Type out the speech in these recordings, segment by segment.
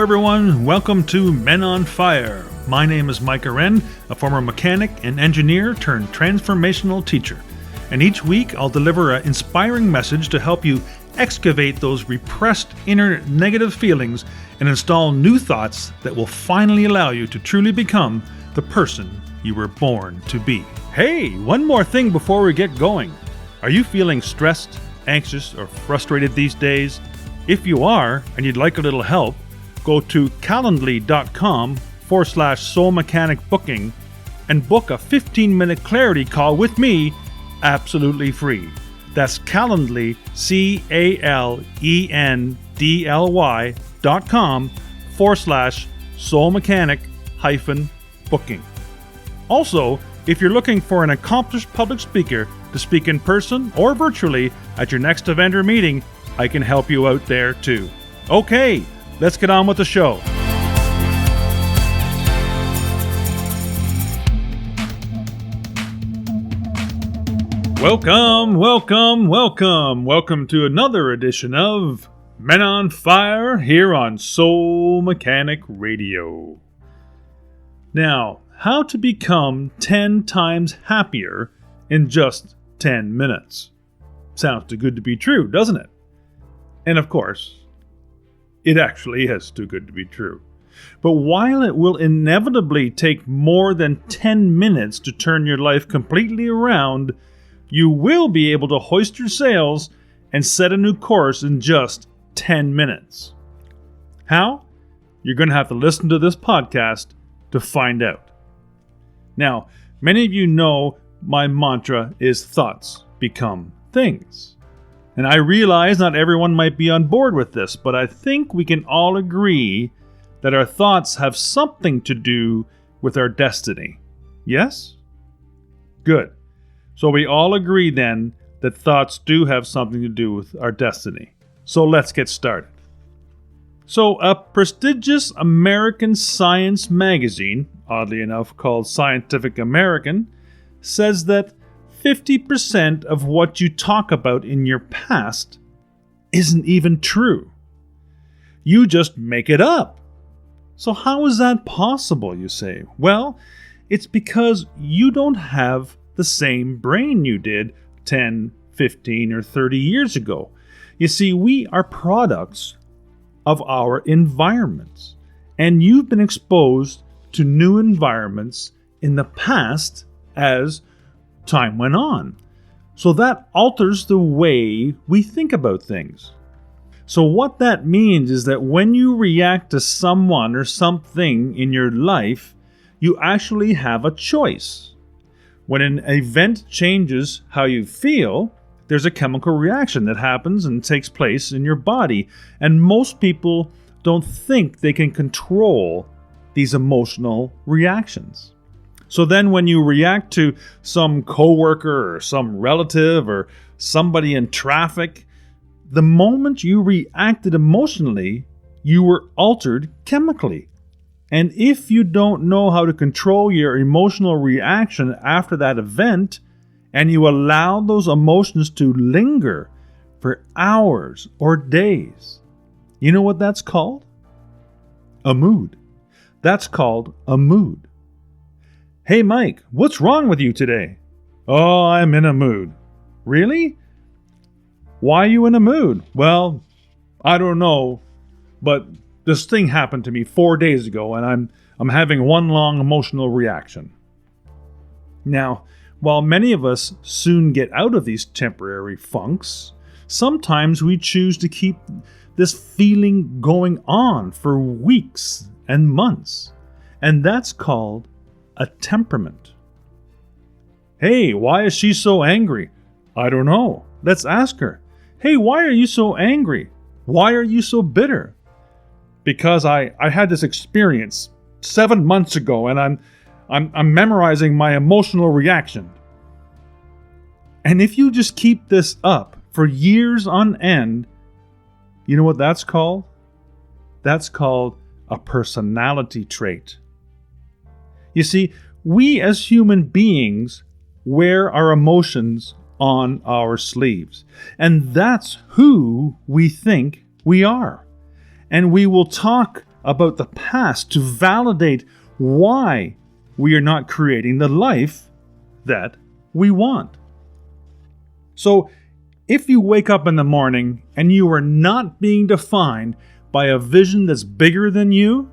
everyone. Welcome to Men on Fire. My name is Mike Aren, a former mechanic and engineer turned transformational teacher. And each week I'll deliver an inspiring message to help you excavate those repressed inner negative feelings and install new thoughts that will finally allow you to truly become the person you were born to be. Hey, one more thing before we get going. Are you feeling stressed, anxious, or frustrated these days? If you are, and you'd like a little help, go to calendly.com/soul mechanic booking and book a 15-minute clarity call with me absolutely free. That's Calendly, CALENDLY.com/soul mechanic -booking. Also, if you're looking for an accomplished public speaker to speak in person or virtually at your next event or meeting, I can help you out there too. Okay, let's get on with the show. Welcome to another edition of Men on Fire here on Soul Mechanic Radio. Now, how to become 10 times happier in just 10 minutes. Sounds too good to be true, doesn't it? And of course, it actually is too good to be true. But while it will inevitably take more than 10 minutes to turn your life completely around, you will be able to hoist your sails and set a new course in just 10 minutes. How? You're going to have to listen to this podcast to find out. Now, many of you know my mantra is thoughts become things. And I realize not everyone might be on board with this, but I think we can all agree that our thoughts have something to do with our destiny. Yes? Good. So we all agree then that thoughts do have something to do with our destiny. So let's get started. So a prestigious American science magazine, oddly enough called Scientific American, says that 50% of what you talk about in your past isn't even true. You just make it up. So how is that possible, you say? Well, it's because you don't have the same brain you did 10, 15, or 30 years ago. You see, we are products of our environments, and you've been exposed to new environments in the past as time went on. So that alters the way we think about things. So what that means is that when you react to someone or something in your life, you actually have a choice. When an event changes how you feel, there's a chemical reaction that happens and takes place in your body. And most people don't think they can control these emotional reactions. So then when you react to some coworker or some relative or somebody in traffic, the moment you reacted emotionally, you were altered chemically. And if you don't know how to control your emotional reaction after that event, and you allow those emotions to linger for hours or days, you know what that's called? A mood. That's called a mood. Hey Mike, what's wrong with you today? Oh, I'm in a mood. Really? Why are you in a mood? Well, I don't know, but this thing happened to me 4 days ago and I'm having one long emotional reaction. Now, while many of us soon get out of these temporary funks, sometimes we choose to keep this feeling going on for weeks and months, and that's called a temperament. Hey, why is she so angry? I don't know. Let's ask her. Hey, why are you so angry? Why are you so bitter? Because I had this experience 7 months ago and I'm memorizing my emotional reaction. And if you just keep this up for years on end, you know what that's called? That's called a personality trait. You see, we as human beings wear our emotions on our sleeves. And that's who we think we are. And we will talk about the past to validate why we are not creating the life that we want. So, if you wake up in the morning and you are not being defined by a vision that's bigger than you,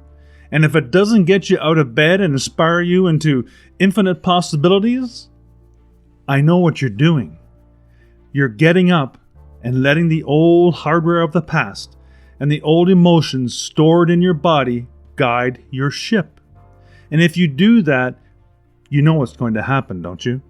and if it doesn't get you out of bed and inspire you into infinite possibilities, I know what you're doing. You're getting up and letting the old hardware of the past and the old emotions stored in your body guide your ship. And if you do that, you know what's going to happen, don't you?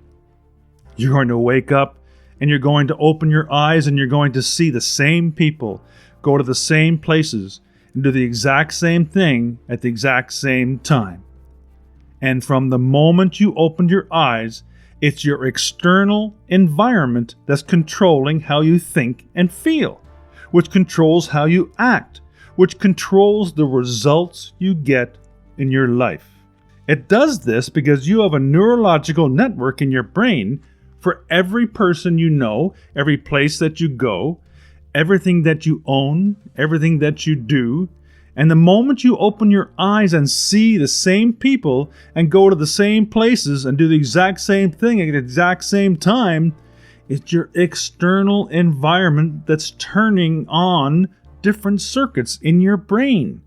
You're going to wake up and you're going to open your eyes and you're going to see the same people go to the same places and do the exact same thing at the exact same time. And from the moment you opened your eyes, it's your external environment that's controlling how you think and feel, which controls how you act, which controls the results you get in your life. It does this because you have a neurological network in your brain for every person you know, every place that you go, everything that you own, everything that you do. And the moment you open your eyes and see the same people and go to the same places and do the exact same thing at the exact same time, it's your external environment that's turning on different circuits in your brain,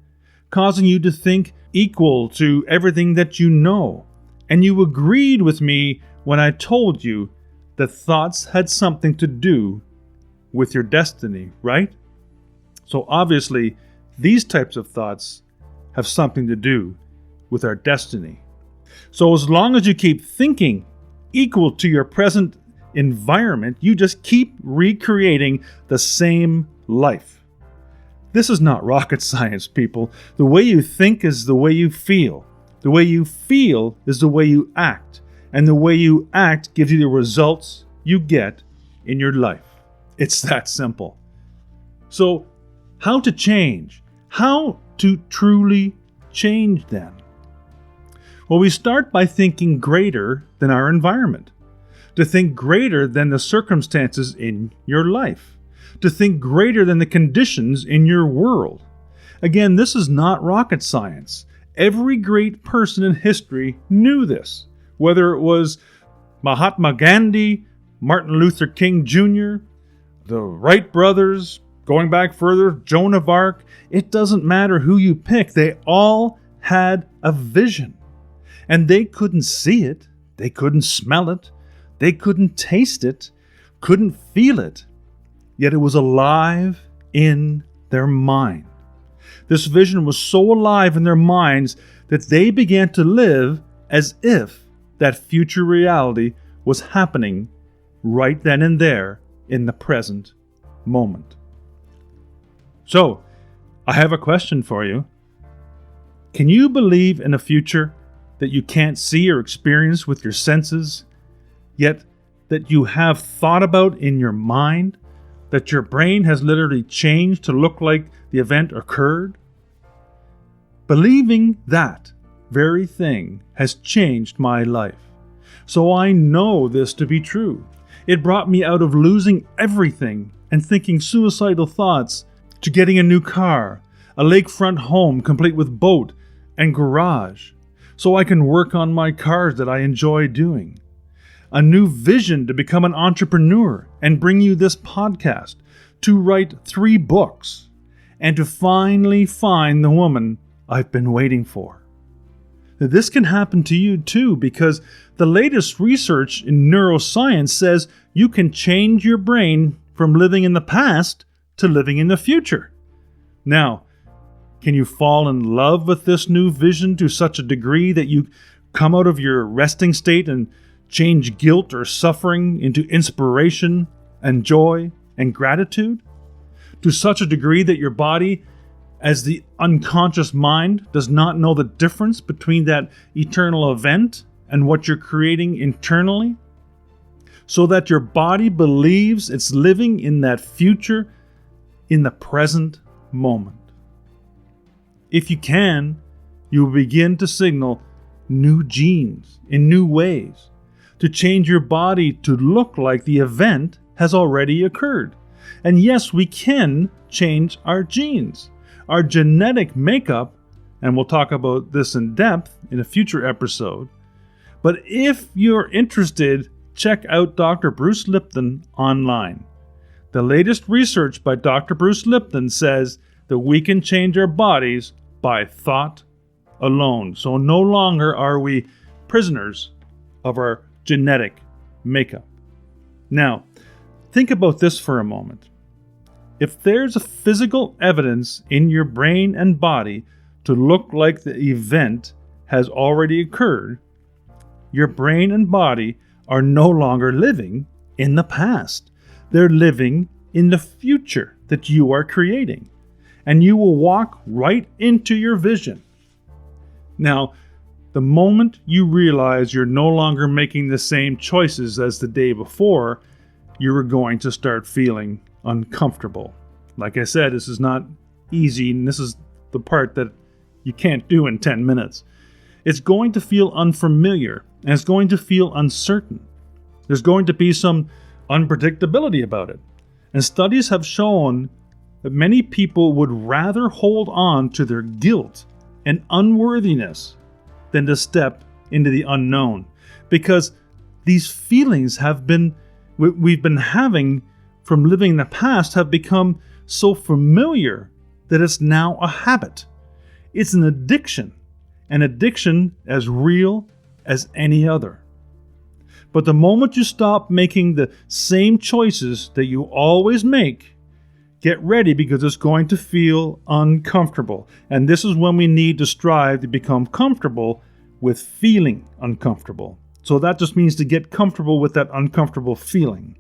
causing you to think equal to everything that you know. And you agreed with me when I told you that thoughts had something to do with your destiny, right? So obviously, these types of thoughts have something to do with our destiny. So as long as you keep thinking equal to your present environment, you just keep recreating the same life. This is not rocket science, people. The way you think is the way you feel. The way you feel is the way you act. And the way you act gives you the results you get in your life. It's that simple. So, how to change? How to truly change then? Well, we start by thinking greater than our environment. To think greater than the circumstances in your life. To think greater than the conditions in your world. Again, this is not rocket science. Every great person in history knew this. Whether it was Mahatma Gandhi, Martin Luther King Jr., the Wright brothers, going back further, Joan of Arc, it doesn't matter who you pick. They all had a vision. And they couldn't see it. They couldn't smell it. They couldn't taste it. Couldn't feel it. Yet it was alive in their mind. This vision was so alive in their minds that they began to live as if that future reality was happening right then and there in the present moment. So, I have a question for you. Can you believe in a future that you can't see or experience with your senses, yet that you have thought about in your mind, that your brain has literally changed to look like the event occurred? Believing that very thing has changed my life. So I know this to be true. It brought me out of losing everything and thinking suicidal thoughts to getting a new car, a lakefront home complete with boat and garage, so I can work on my cars that I enjoy doing. A new vision to become an entrepreneur and bring you this podcast, to write 3 books, and to finally find the woman I've been waiting for. This can happen to you too, because the latest research in neuroscience says you can change your brain from living in the past to living in the future. Now, can you fall in love with this new vision to such a degree that you come out of your resting state and change guilt or suffering into inspiration and joy and gratitude? To such a degree that your body, as the unconscious mind, does not know the difference between that eternal event and what you're creating internally? So that your body believes it's living in that future in the present moment. If you can, you will begin to signal new genes in new ways to change your body to look like the event has already occurred. And yes, we can change our genes. Our genetic makeup and we'll talk about this in depth in a future episode. But if you're interested, check out Dr. Bruce Lipton online. The latest research by Dr. Bruce Lipton says that we can change our bodies by thought alone. So no longer are we prisoners of our genetic makeup. Now, think about this for a moment. If there's a physical evidence in your brain and body to look like the event has already occurred, your brain and body are no longer living in the past. They're living in the future that you are creating. And you will walk right into your vision. Now, the moment you realize you're no longer making the same choices as the day before, you're going to start feeling uncomfortable. Like I said, this is not easy, and this is the part that you can't do in 10 minutes. It's going to feel unfamiliar, and it's going to feel uncertain. There's going to be some unpredictability about it. And studies have shown that many people would rather hold on to their guilt and unworthiness than to step into the unknown, because these feelings we've been having from living in the past have become so familiar that it's now a habit. It's an addiction as real as any other. But the moment you stop making the same choices that you always make, get ready, because it's going to feel uncomfortable. And this is when we need to strive to become comfortable with feeling uncomfortable. So that just means to get comfortable with that uncomfortable feeling.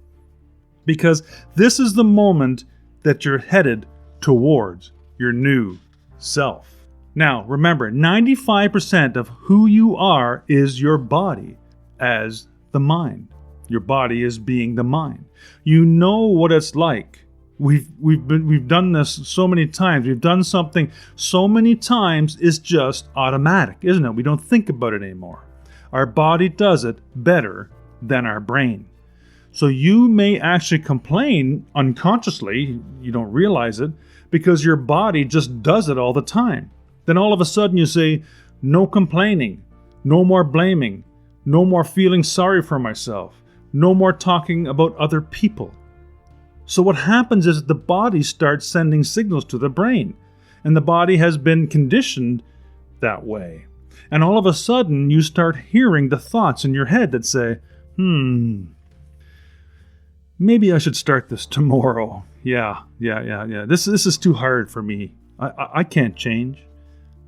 Because this is the moment that you're headed towards your new self. Now, remember, 95% of who you are is your body as the mind. Your body is being the mind. You know what it's like. We've done this so many times. We've done something so many times, it's just automatic, isn't it? We don't think about it anymore. Our body does it better than our brain. So you may actually complain unconsciously, you don't realize it, because your body just does it all the time. Then all of a sudden you say, no complaining, no more blaming, no more feeling sorry for myself, no more talking about other people. So what happens is the body starts sending signals to the brain, and the body has been conditioned that way. And all of a sudden you start hearing the thoughts in your head that say, maybe I should start this tomorrow. Yeah. This is too hard for me. I can't change.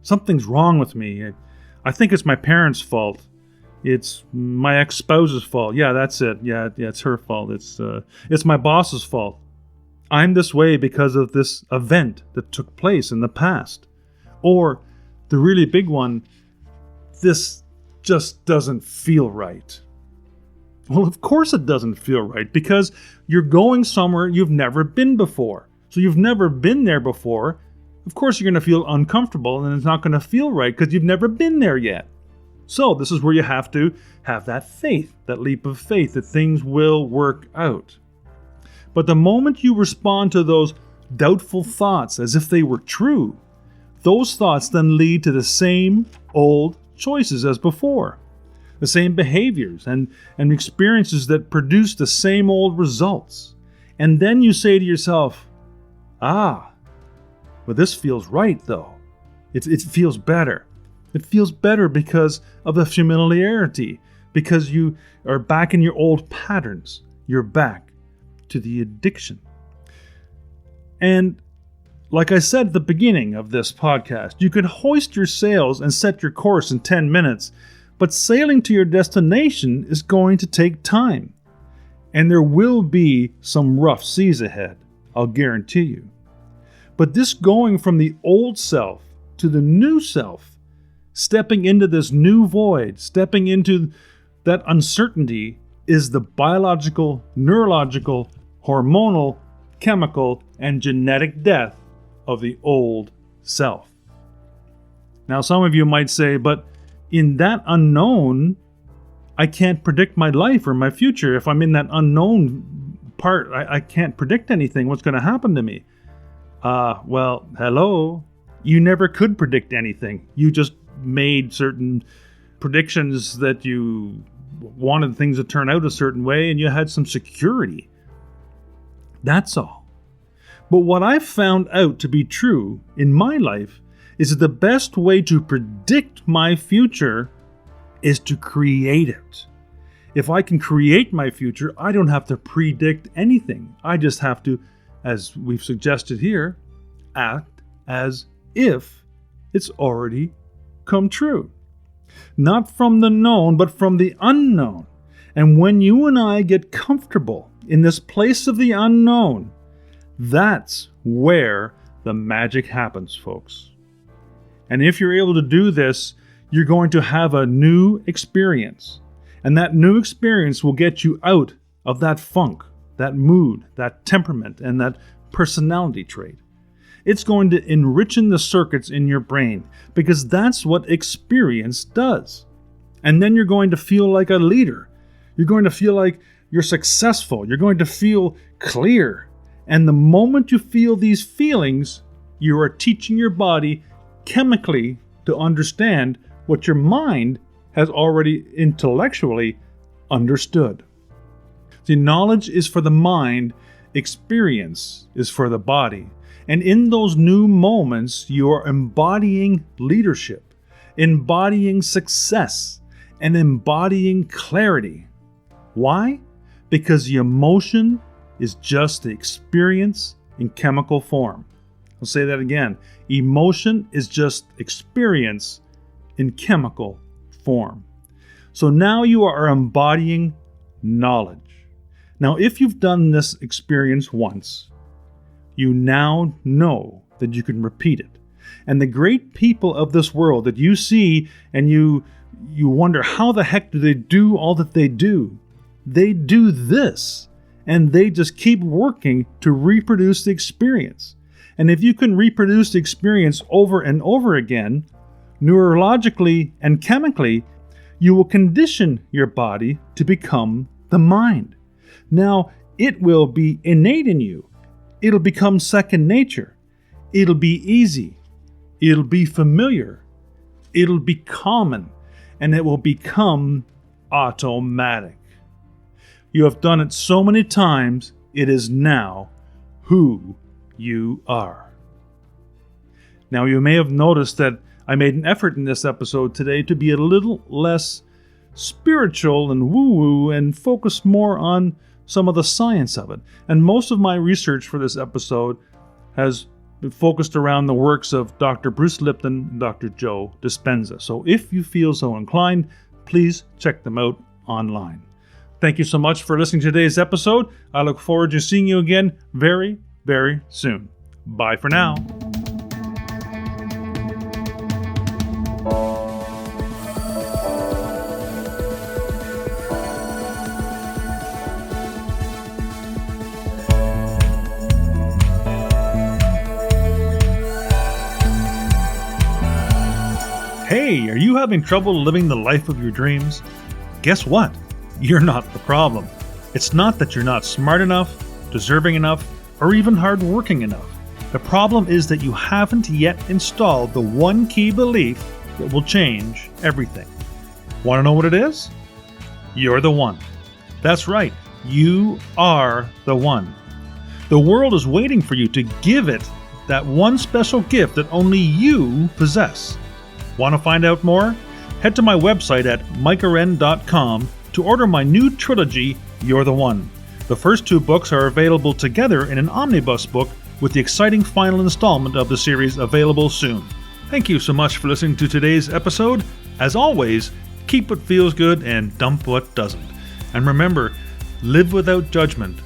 Something's wrong with me. I think it's my parents' fault. It's my ex-spouse's fault. Yeah, that's it. Yeah, it's her fault. It's my boss's fault. I'm this way because of this event that took place in the past. Or the really big one, this just doesn't feel right. Well, of course it doesn't feel right, because you're going somewhere you've never been before. So you've never been there before. Of course you're going to feel uncomfortable, and it's not going to feel right because you've never been there yet. So this is where you have to have that faith, that leap of faith, that things will work out. But the moment you respond to those doubtful thoughts as if they were true, those thoughts then lead to the same old choices as before, the same behaviors and experiences that produce the same old results. And then you say to yourself, but this feels right though. It feels better. It feels better because of the familiarity, because you are back in your old patterns. You're back to the addiction. And like I said at the beginning of this podcast, you can hoist your sails and set your course in 10 minutes, but sailing to your destination is going to take time. And there will be some rough seas ahead, I'll guarantee you. But this going from the old self to the new self, stepping into this new void, stepping into that uncertainty, is the biological, neurological, hormonal, chemical, and genetic death of the old self. Now, some of you might say, but in that unknown, I can't predict my life or my future. If I'm in that unknown part, I can't predict anything. What's going to happen to me? Well, hello. you never could predict anything. You just made certain predictions that you wanted things to turn out a certain way, and you had some security. That's all. But what I've found out to be true in my life is that the best way to predict my future is to create it. If I can create my future, I don't have to predict anything. I just have to, as we've suggested here, act as if it's already come true. Not from the known, but from the unknown. And when you and I get comfortable in this place of the unknown, that's where the magic happens, folks. And if you're able to do this, you're going to have a new experience. And that new experience will get you out of that funk, that mood, that temperament, and that personality trait. It's going to enrich the circuits in your brain, because that's what experience does. And then you're going to feel like a leader. You're going to feel like you're successful. You're going to feel clear. And the moment you feel these feelings, you are teaching your body chemically to understand what your mind has already intellectually understood. See, knowledge is for the mind, experience is for the body. And in those new moments, you are embodying leadership, embodying success, and embodying clarity. Why? Because the emotion is just the experience in chemical form. I'll say that again. Emotion is just experience in chemical form. So now you are embodying knowledge. Now, if you've done this experience once, you now know that you can repeat it. And the great people of this world that you see and you wonder how the heck do they do all that they do? They do this, and they just keep working to reproduce the experience. And if you can reproduce the experience over and over again, neurologically and chemically, you will condition your body to become the mind. Now, it will be innate in you. It'll become second nature. It'll be easy. It'll be familiar. It'll be common. And it will become automatic. You have done it so many times, it is now who you are. Now, you may have noticed that I made an effort in this episode today to be a little less spiritual and woo-woo and focus more on some of the science of it. And most of my research for this episode has been focused around the works of Dr. Bruce Lipton and Dr. Joe Dispenza. So if you feel so inclined, please check them out online. Thank you so much for listening to today's episode. I look forward to seeing you again very, very soon. Bye for now. Hey, are you having trouble living the life of your dreams? Guess what? You're not the problem. It's not that you're not smart enough, deserving enough, or even hardworking enough. The problem is that you haven't yet installed the one key belief that will change everything. Want to know what it is? You're the one. That's right. You are the one. The world is waiting for you to give it that one special gift that only you possess. Want to find out more? Head to my website at micaren.com to order my new trilogy, You're the One. The first two books are available together in an omnibus book with the exciting final installment of the series available soon. Thank you so much for listening to today's episode. As always, keep what feels good and dump what doesn't. And remember, live without judgment,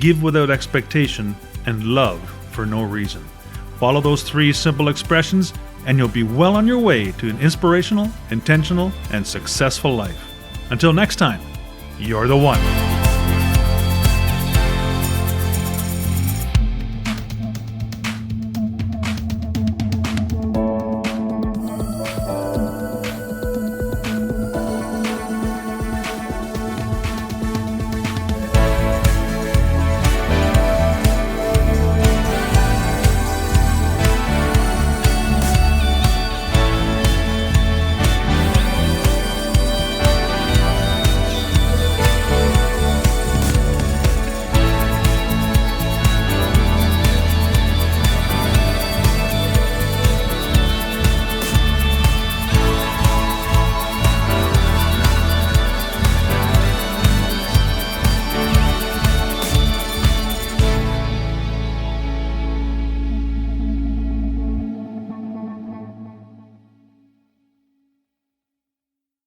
give without expectation, and love for no reason. Follow those three simple expressions and you'll be well on your way to an inspirational, intentional, and successful life. Until next time, you're the one.